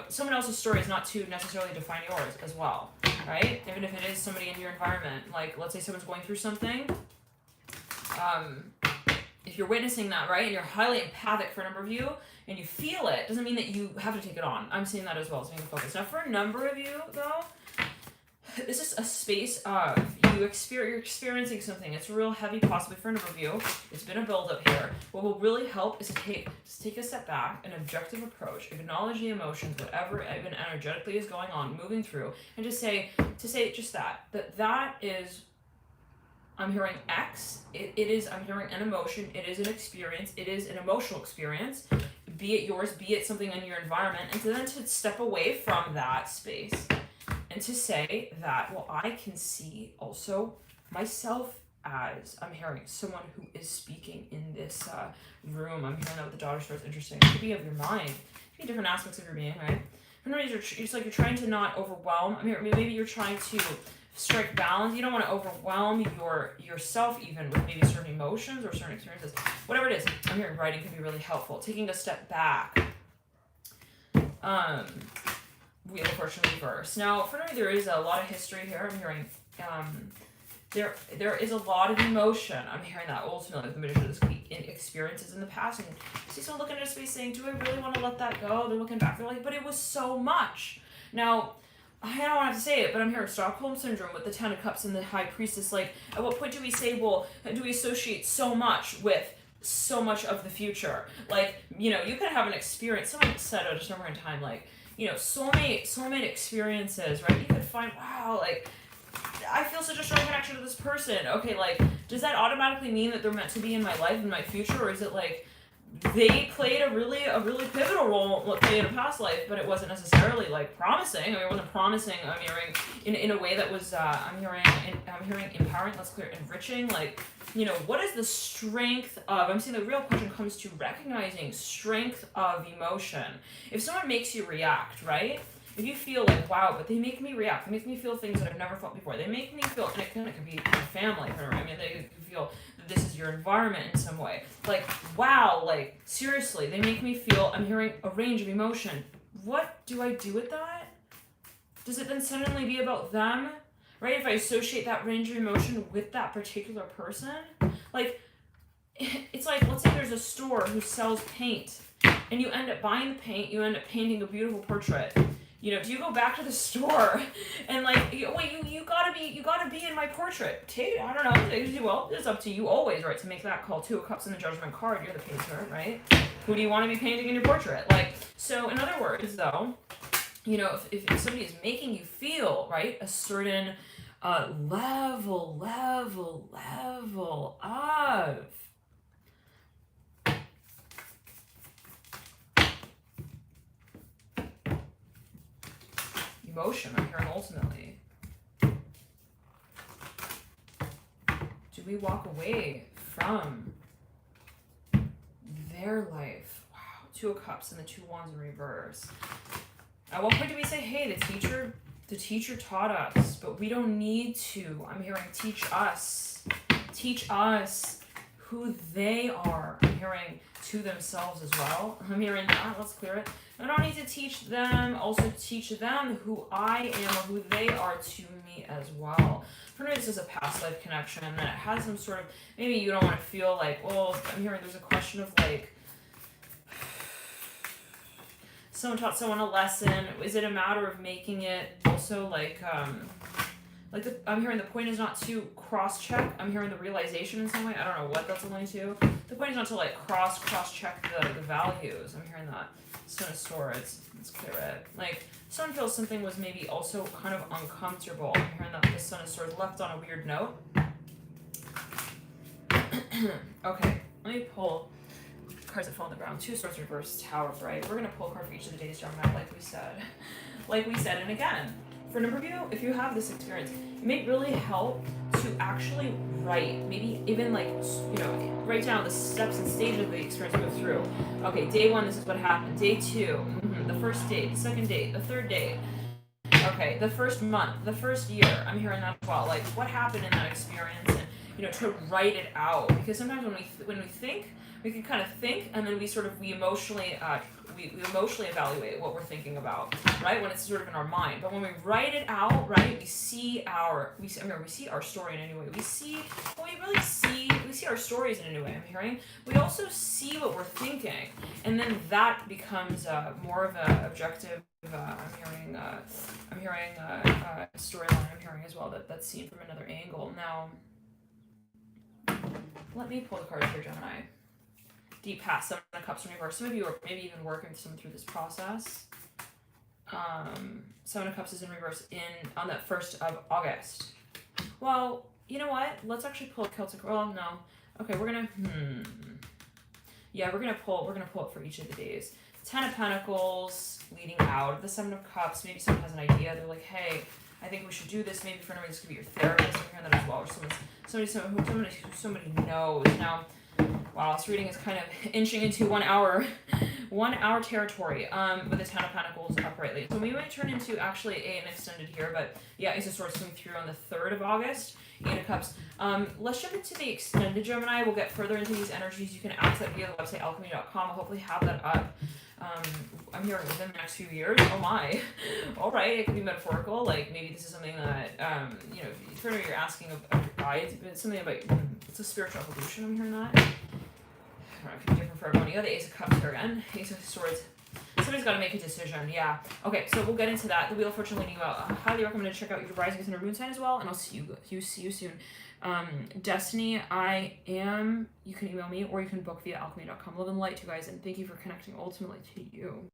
someone else's story is not to necessarily define yours as well, right? Even if it is somebody in your environment, like let's say someone's going through something, if you're witnessing that, right, and you're highly empathic for a number of you, and you feel it, doesn't mean that you have to take it on. I'm seeing that as well as being a focus. Now, for a number of you, though, this is a space of you're experiencing something. It's real heavy, possibly for a number of you. It's been a build-up here. What will really help is to take a step back, an objective approach, acknowledge the emotions, whatever even energetically is going on, moving through, and just say just that is. I'm hearing X. I'm hearing an emotion. It is an experience. It is an emotional experience. Be it yours, be it something in your environment, and then to step away from that space and to say that, well, I can see also myself as, I'm hearing, someone who is speaking in this room. I'm hearing that with the daughter star is interesting. It could be of your mind. It could be different aspects of your being, right? It's like you're trying to not overwhelm. I mean, maybe you're trying to strike balance. You don't want to overwhelm yourself even with maybe certain emotions or certain experiences. Whatever it is, I'm hearing writing can be really helpful. Taking a step back. Wheel of Fortune reverse. Now, for me, there is a lot of history here. I'm hearing there is a lot of emotion. I'm hearing that ultimately with the Magician this week in experiences in the past. And you see someone looking at a space saying, do I really want to let that go? They're looking back, they're like, but it was so much. Now, I don't have to say it, but I'm hearing Stockholm Syndrome with the Ten of Cups and the High Priestess. Like, at what point do we say, well, do we associate so much with so much of the future? Like, you know, you could have an experience. Someone said it just somewhere in time, like, you know, soulmate experiences, right? You could find, wow, like, I feel such a strong connection to this person. Okay, like, does that automatically mean that they're meant to be in my life, in my future, or is it like they played a really pivotal role, let's say, in a past life, but it wasn't necessarily like promising. I mean, it wasn't promising. I'm hearing in a way that was I'm hearing empowering. Let's clear enriching. Like, you know, what is the strength of? I'm saying the real question comes to recognizing strength of emotion. If someone makes you react, right? If you feel like, wow, but they make me react, they make me feel things that I've never felt before. They make me feel, and it can be your family, right? I mean, they feel that this is your environment in some way. Like, wow, like, seriously, they make me feel, I'm hearing a range of emotion. What do I do with that? Does it then suddenly be about them? Right? If I associate that range of emotion with that particular person? Like, it's like, let's say there's a store who sells paint, and you end up buying the paint, you end up painting a beautiful portrait. You know, do you go back to the store and like, you gotta be in my portrait? I don't know. Well, it's up to you always, right, to make that call. Two of Cups and the Judgment card. You're the painter, right? Who do you want to be painting in your portrait? Like, so in other words, though, you know, if somebody is making you feel, right, a certain level of emotion, I'm hearing ultimately. Do we walk away from their life? Wow, Two of Cups and the Two Wands in reverse. At what point do we say, hey, the teacher taught us, but we don't need to? I'm hearing teach us who they are. I'm hearing to themselves as well. I'm hearing that. Let's clear it. I don't need to teach them, also teach them who I am or who they are to me as well. For me, this is a past life connection, and it has some sort of, maybe you don't want to feel like, well, I'm hearing there's a question of like, someone taught someone a lesson. Is it a matter of making it also like I'm hearing the point is not to cross-check. I'm hearing the realization in some way. I don't know what that's alluding to. The point is not to like cross-check the values. I'm hearing that. Son of Swords. Let's clear it. Like, someone feels something was maybe also kind of uncomfortable. I'm hearing that the Son of Swords left on a weird note. Okay, let me pull cards that fall on the ground. Two Swords reverse, Tower of Right. We're going to pull a card for each of the days, Gemini, like we said. And again, for a number of you, if you have this experience, it may really help to actually write, maybe even like, you know, write down the steps and stages of the experience you go through. Okay, day one, this is what happened. Day two, the first date, the second date, the third date. Okay, the first month, the first year. I'm hearing that as well. Like, what happened in that experience, and you know, to write it out. Because sometimes when we think, we can kind of think, and then we emotionally evaluate what we're thinking about, right? When it's sort of in our mind. But when we write it out, right, we see our story in a new way. We see our stories in a new way. I'm hearing. We also see what we're thinking, and then that becomes more of an objective. I'm hearing storyline. I'm hearing as well that's seen from another angle. Now, let me pull the cards for Gemini. Deep past, Seven of Cups in reverse. Some of you are maybe even working with someone through this process. Seven of Cups is in reverse on the 1st of August. Well, you know what? Let's actually pull a Celtic. Well, no. Okay, we're gonna pull it for each of the days. Ten of Pentacles leading out of the Seven of Cups. Maybe someone has an idea. They're like, hey, I think we should do this. Maybe for anybody, this could be your therapist. I'm hearing that as well, or somebody who knows. Now, wow, this reading is kind of inching into 1 hour, 1 hour territory. With the Ten of Pentacles uprightly. So we might turn into actually an extended here, but yeah, Ace of Swords coming through on the 3rd of August. Eight of Cups. Let's jump into the extended Gemini. We'll get further into these energies. You can access that via the website alchemy.com. I'll hopefully have that up. I'm hearing within the next few years. Oh my. All right. It could be metaphorical. Like maybe this is something that, you know, for you're asking of your guides. It's something about, it's a spiritual evolution. I'm hearing that. I don't know if it's different for everyone. You got the Ace of Cups here again. Ace of Swords. Somebody's got to make a decision. Yeah. Okay, so we'll get into that. The Wheel of Fortune leading you out. I highly recommend to check out your rising and moon sign as well, and I'll see you soon. Destiny, I am. You can email me or you can book via alchemy.com. Love and light to you guys, and thank you for connecting ultimately to you.